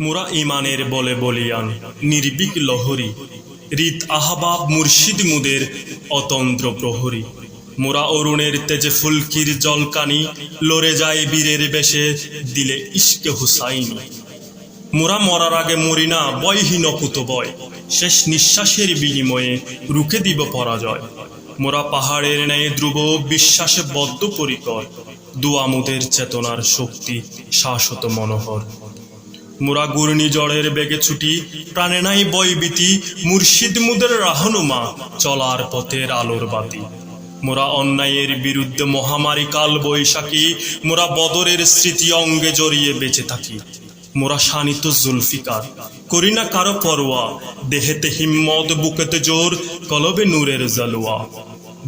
মোরা ইমানের বলে বলিয়ান নির্বিক লহরী, রীত আহবাব মুর্শিদ মুদের অতন্ত্র প্রহরী। মোরা অরুণের তেজে ফুলকির জলকানি, লড়ে যায় বীরের বেশে দিলে ইশকে হুসাইনি। মোরা মরার আগে মরি না বয়হীন অকুত বয়, শেষ নিঃশ্বাসের বিনিময়ে রুখে দিব পরাজয়। মোরা পাহাড়ের ন্যায় ধ্রুব বিশ্বাসে বদ্ধপরিকর, দুয়ামুদের চেতনার শক্তি শাশ্বত মনোহর। মোরা ঘূর্ণিঝড়ের বেগে ছুটি, প্রাণে নাই বয়ভীতি, মুর্শিদ মুদের রাহনুমা চলার পথের আলোর বাতি। মোরা অন্যায়ের বিরুদ্ধে মহামারী কাল বৈশাখী, মোরা বদরের স্মৃতি অঙ্গে জড়িয়ে বেঁচে থাকি। মোরা শানিত জুলফিকার, করি না কারো পরোয়া, দেহেতে হিম্মত বুকেতে জোর, কলবে নূরের জালুয়া।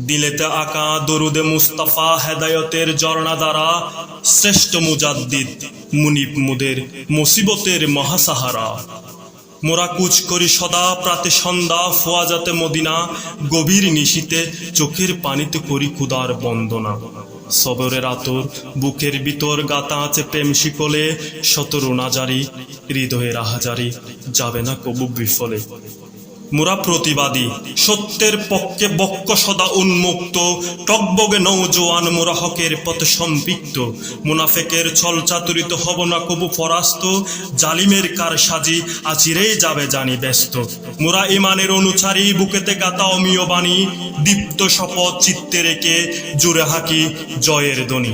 দিলেতে আকা দরুদে মুস্তাফা হেদায়তের ঝর্ণা দ্বারা, শ্রেষ্ঠ মুজাদ্দিদ মুনিব মুদের মুসিবতের মহাসাহারা। মোরা কুচ করি সদা প্রাতে সন্ধ্যা, ফোয়াজাতে মদিনা, গভীর নিশীতে চোখের পানিতে করি খুদার বন্দনা। সবরের আতর বুকের ভিতর গাতা আছে প্রেম শিকলে, শতরু নাজারি হৃদয়ের আহাজারি যাবে না কবু বিফলে। মোরা প্রতিবাদী সত্যের পক্ষে বক্ষ সদা উন্মুক্ত, টকবগে নৌজোয়ান মোরা হকের পথে সম্পৃক্ত। মুনাফেকের ছল চাতুরিত হব না কবু পরাস্ত, জালিমের কারসাজি আচিরেই যাবে জানি ব্যস্ত। মোরা ইমানের অনুচারী বুকেতে গাতা অমীয় বাণী, দীপ্ত শপথ চিত্তে রেখে জুড়ে হাঁকি জয়ের ধ্বনি।